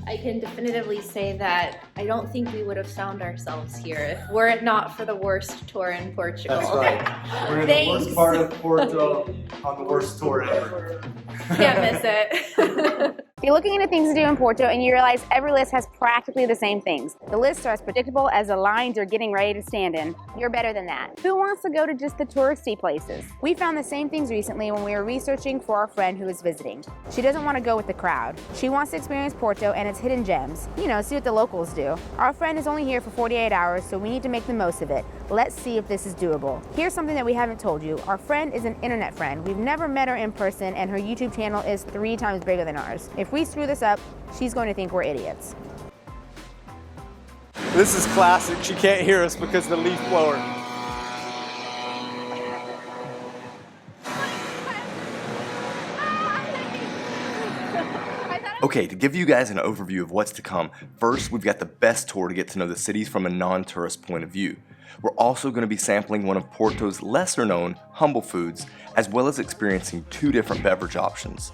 I can definitively say that I don't think we would have found ourselves here if were it not for the worst tour in Portugal. That's right. We're in the worst part of Porto on the worst tour ever. Can't miss it. If you're looking into things to do in Porto and you realize every list has practically the same things, the lists are as predictable as the lines you're getting ready to stand in, you're better than that. Who wants to go to just the touristy places? We found the same things recently when we were researching for our friend who is visiting. She doesn't want to go with the crowd. She wants to experience Porto and its hidden gems. You know, see what the locals do. Our friend is only here for 48 hours, so we need to make the most of it. Let's see if this is doable. Here's something that we haven't told you. Our friend is an internet friend. We've never met her in person, and her YouTube channel is 3 times bigger than ours. If we screw this up, she's going to think we're idiots. This is classic. She can't hear us because of the leaf blower. Okay, to give you guys an overview of what's to come, first we've got the best tour to get to know the cities from a non-tourist point of view. We're also going to be sampling one of Porto's lesser known humble foods, as well as experiencing 2 different beverage options.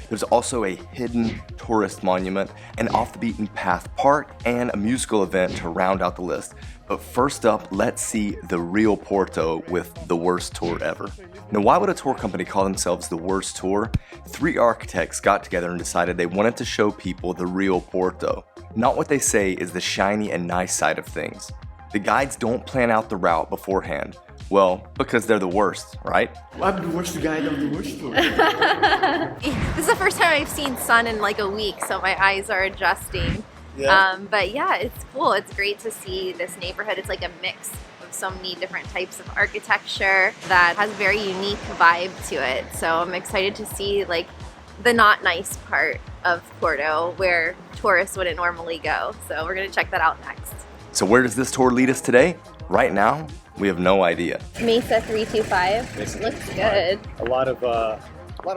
There's also a hidden tourist monument, an off the beaten path park, and a musical event to round out the list. But first up, let's see the real Porto with the worst tour ever. Now, why would a tour company call themselves the worst tour? 3 architects got together and decided they wanted to show people the real Porto, not what they say is the shiny and nice side of things. The guides don't plan out the route beforehand. Well, because they're the worst, right? I'm the worst guide of the worst tour. This is the first time I've seen sun in like a week, so my eyes are adjusting. Yeah. But yeah, it's cool. It's great to see this neighborhood. It's like a mix of so many different types of architecture that has a very unique vibe to it. So I'm excited to see like the not nice part of Porto where tourists wouldn't normally go. So we're gonna check that out next. So where does this tour lead us today? Right now, we have no idea. Mesa 325. Looks good. A lot of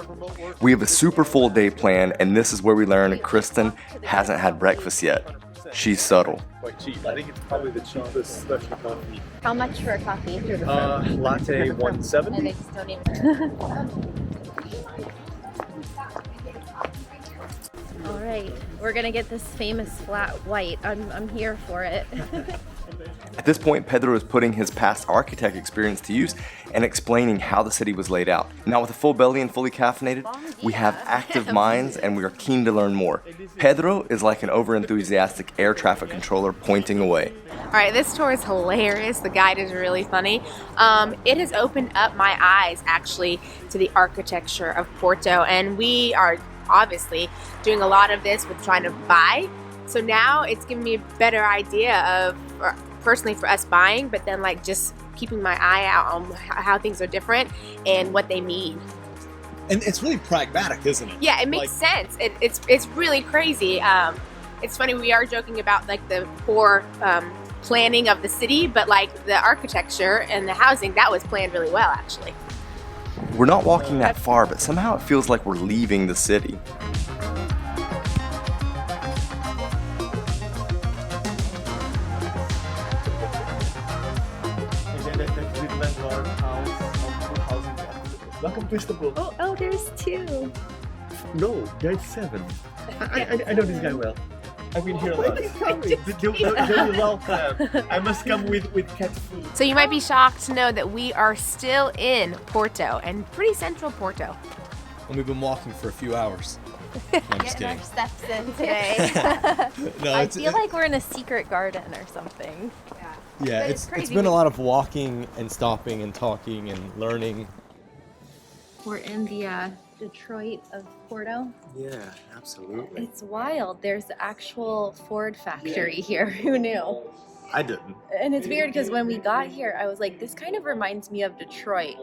remote work. We have a super full day planned, and this is where we learn Kristin hasn't had breakfast yet. She's subtle. Quite cheap. I think it's probably the cheapest specialty coffee. How much for a coffee? Latte And $1.70. they just don't even. All right, we're gonna get this famous flat white. I'm here for it. At this point, Pedro is putting his past architect experience to use and explaining how the city was laid out. Now with a full belly and fully caffeinated, we have active minds and we are keen to learn more. Pedro is like an over-enthusiastic air traffic controller pointing away. All right, this tour is hilarious. The guide is really funny. It has opened up my eyes actually to the architecture of Porto, and we are obviously doing a lot of this with trying to buy. So now it's giving me a better idea of, personally for us buying, but then like just keeping my eye out on how things are different and what they mean. And it's really pragmatic, isn't it? Yeah, it makes sense. It's really crazy. It's funny, we are joking about like the poor planning of the city, but like the architecture and the housing, that was planned really well actually. We're not walking that far, but somehow it feels like we're leaving the city. Welcome to Istanbul. Oh, there's 2. No, there's 7. I know this guy well. I've been here a lot. You're welcome. I must come with cat food. So you might be shocked to know that we are still in Porto, and pretty central Porto. And we've been walking for a few hours. No, I'm just Getting kidding. our steps in today. No, I feel like we're in a secret garden or something. yeah, but it's it's crazy. been a lot of walking and stopping and talking and learning. We're in the Detroit of Porto. Yeah, absolutely. It's wild. There's the actual Ford factory here. Who knew? I didn't. And it's weird because when we got here, I was like, this kind of reminds me of Detroit.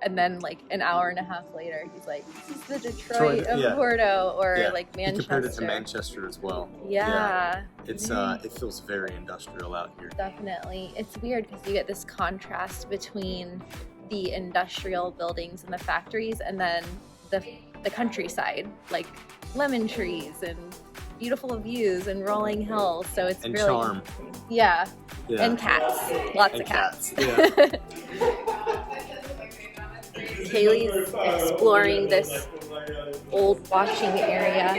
And then like an hour and a half later, he's like, this is the Detroit of yeah. Porto, or Yeah. like He Manchester. compared it to Manchester as well. Yeah. It's it feels very industrial out here. Definitely. It's weird because you get this contrast between the industrial buildings and the factories and then the countryside, like lemon trees and beautiful views and rolling hills. So it's And really charm. Yeah. Yeah. And cats. Lots And of cats. Yeah. Kalie's exploring this old washing area.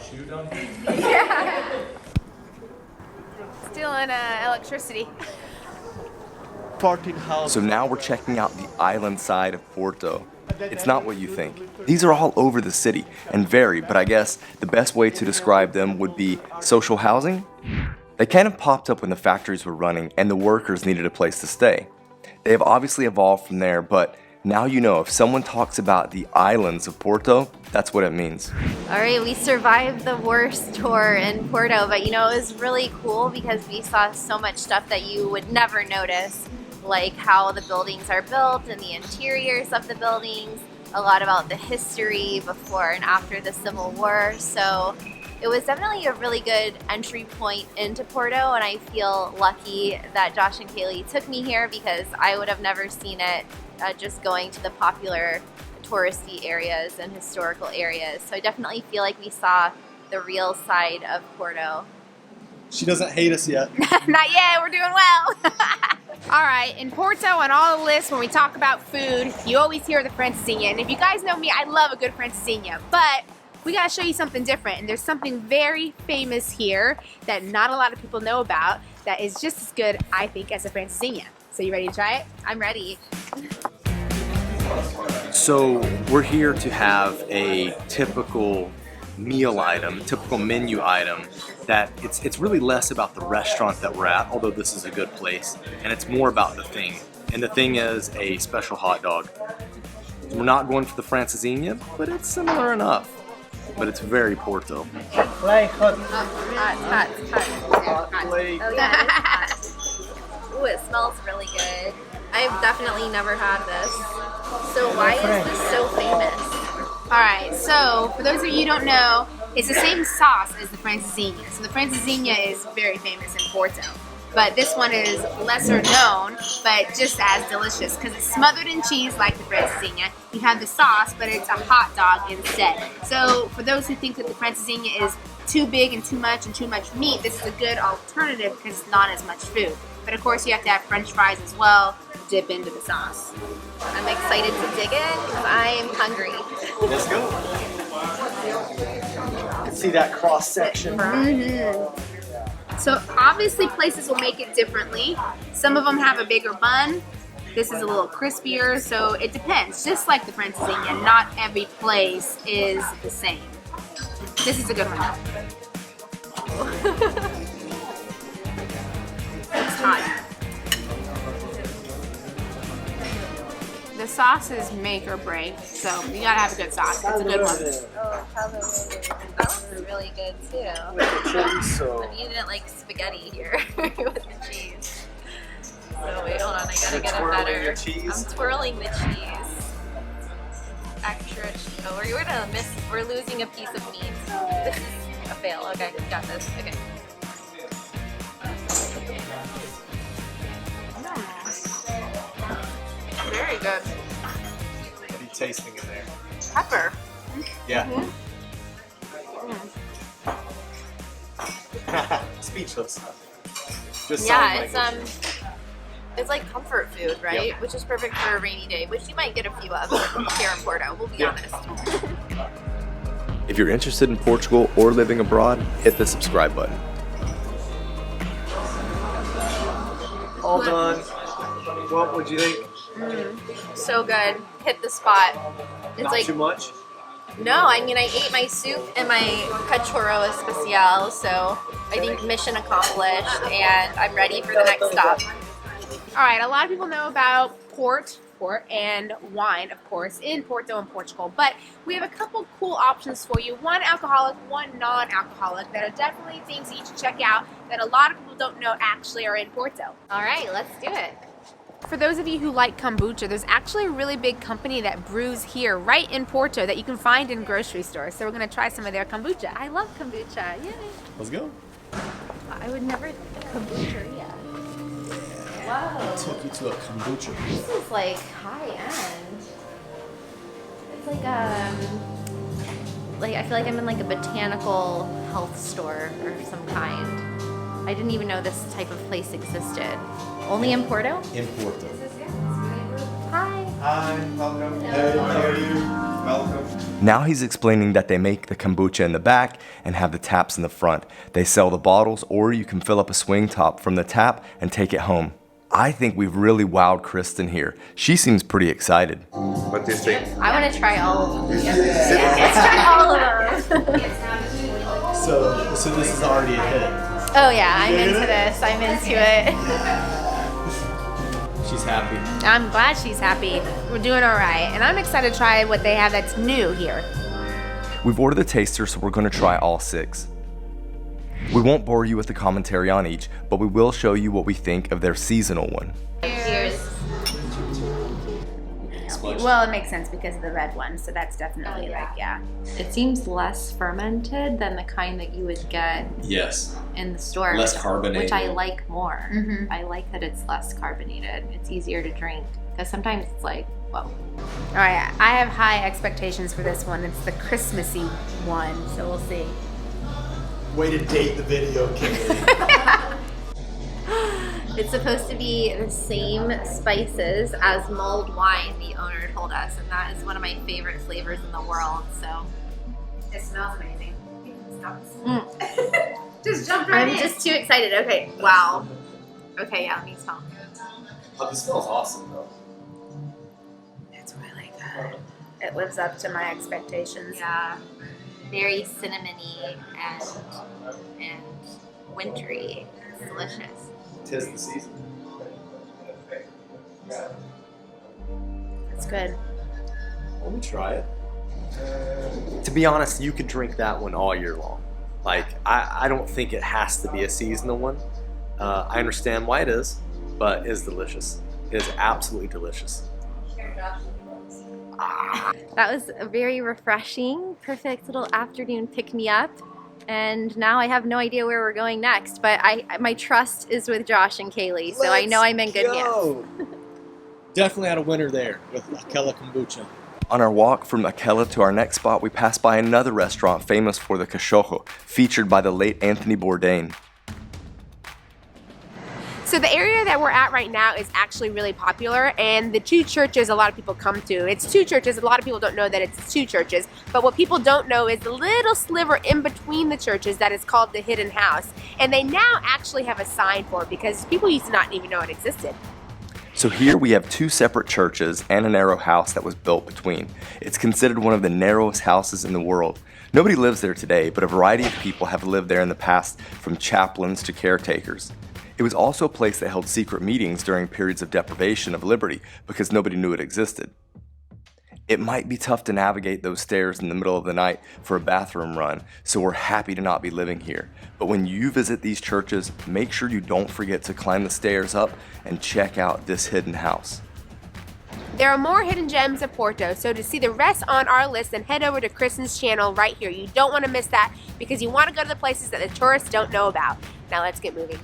shoe down here? Yeah. Stealing electricity. Parting house. So now we're checking out the island side of Porto. It's not what you think. These are all over the city and vary, but I guess the best way to describe them would be social housing. They kind of popped up when the factories were running and the workers needed a place to stay. They have obviously evolved from there, but now you know if someone talks about the islands of Porto, that's what it means. All right, we survived the worst tour in Porto, but you know, it was really cool because we saw so much stuff that you would never notice, like how the buildings are built and the interiors of the buildings, a lot about the history before and after the Civil War. So it was definitely a really good entry point into Porto, and I feel lucky that Josh and Kalie took me here because I would have never seen it just going to the popular touristy areas and historical areas. So I definitely feel like we saw the real side of Porto. She doesn't hate us yet. Not yet, we're doing well. All right, in Porto on all the lists when we talk about food, you always hear the francesinha. And if you guys know me, I love a good francesinha, but we gotta show you something different. And there's something very famous here that not a lot of people know about that is just as good, I think, as a francesinha. So you ready to try it? I'm ready. So we're here to have a typical meal item, typical menu item that it's really less about the restaurant that we're at, although this is a good place, and it's more about the thing. And the thing is a special hot dog. We're not going for the francesinha, but it's similar enough. But it's very Porto. Hot. Oh yeah. Ooh, it smells really good. I've definitely never had this. So why is this so famous? All right, so for those of you who don't know, it's the same sauce as the francesinha. So the francesinha is very famous in Porto, but this one is lesser known, but just as delicious because it's smothered in cheese like the francesinha. You have the sauce, but it's a hot dog instead. So for those who think that the francesinha is too big and too much meat, this is a good alternative because it's not as much food. But of course, you have to have French fries as well to dip into the sauce. I'm excited to dig in because I'm hungry. Let's go. See that cross section? So obviously places will make it differently. Some of them have a bigger bun. This is a little crispier, so it depends. Just like the francesinha, not every place is the same. This is a good one. It's hot. The sauce is make or break, so you gotta have a good sauce. It's a good one. Oh, probably. That one's really good too. I'm eating it like spaghetti here with the cheese. So wait, hold on, I gotta get it better. I'm twirling the cheese. Extra cheese. Oh, we're losing a piece of meat. This is a fail. Okay, got this. Okay. Very good. What are you tasting in there? Pepper. Yeah. Speechless. Just Yeah, sign language. it's like comfort food, right? Yep. Which is perfect for a rainy day, which you might get a few of here in Porto, we'll be honest. If you're interested in Portugal or living abroad, hit the subscribe button. All done. What would you think? So good. Hit the spot. It's Not like too much? no, I mean I ate my soup and my cachorro especial, so I think mission accomplished and I'm ready for the next stop. All right, a lot of people know about port and wine, of course, in Porto and Portugal, but we have a couple cool options for you. One alcoholic, one non-alcoholic that are definitely things that you should check out that a lot of people don't know actually are in Porto. All right, let's do it. For those of you who like kombucha, there's actually a really big company that brews here right in Porto that you can find in grocery stores. So we're going to try some of their kombucha. I love kombucha. Yay. Let's go. I would never kombucha. Wow. Took you to a kombucha. This is like high end. It's like I feel like I'm in like a botanical health store or some kind. I didn't even know this type of place existed. Only in Porto? In Porto. Hi. Hi, welcome. Hey, how are you? Now he's explaining that they make the kombucha in the back and have the taps in the front. They sell the bottles, or you can fill up a swing top from the tap and take it home. I think we've really wowed Kristin here. She seems pretty excited. What do you think? I want to try all of them. Let's try all of them. So this is already a hit. Oh yeah, I'm into this. I'm into it. She's happy. I'm glad she's happy. We're doing all right. And I'm excited to try what they have that's new here. We've ordered the taster, so we're going to try all 6. We won't bore you with the commentary on each, but we will show you what we think of their seasonal one. Cheers. Well, it makes sense because of the red one, so that's definitely yeah. It seems less fermented than the kind that you would get Yes. in the store. Less carbonated. Which I like more. Mhm. I like that it's less carbonated. It's easier to drink. Because sometimes it's like, whoa. All right, I have high expectations for this one. It's the Christmassy one, so we'll see. Way to date the video, Kalie. It's supposed to be the same spices as mulled wine, the owner told us, and that is one of my favorite flavors in the world, so. It smells amazing. Mm. Just jump right I'm in. just too excited. Okay, wow. Okay, yeah, let me smell. Oh, this smells awesome, though. It's really good. It lives up to my expectations. Yeah, very cinnamony and wintry. It's delicious. 'Tis the season. It's good. Let me try it. To be honest, you could drink that one all year long. Like, I don't think it has to be a seasonal one. I understand why it is, but it is delicious. It is absolutely delicious. That was a very refreshing, perfect little afternoon pick-me-up. And now I have no idea where we're going next, but my trust is with Josh and Kalie, so I know I'm in good hands. Definitely had a winner there with Kalie kombucha. On our walk from Aquela to our next spot, we passed by another restaurant famous for the cachorro, featured by the late Anthony Bourdain. So the area that we're at right now is actually really popular, and the 2 churches a lot of people come to. It's 2 churches. A lot of people don't know that it's 2 churches, but what people don't know is the little sliver in between the churches that is called the Hidden House, and they now actually have a sign for it because people used to not even know it existed. So here we have 2 separate churches and a narrow house that was built between. It's considered one of the narrowest houses in the world. Nobody lives there today, but a variety of people have lived there in the past, from chaplains to caretakers. It was also a place that held secret meetings during periods of deprivation of liberty because nobody knew it existed. It might be tough to navigate those stairs in the middle of the night for a bathroom run, so we're happy to not be living here. But when you visit these churches, make sure you don't forget to climb the stairs up and check out this hidden house. There are more hidden gems of Porto, so to see the rest on our list, then head over to Kristin's channel right here. You don't want to miss that because you want to go to the places that the tourists don't know about. Now let's get moving.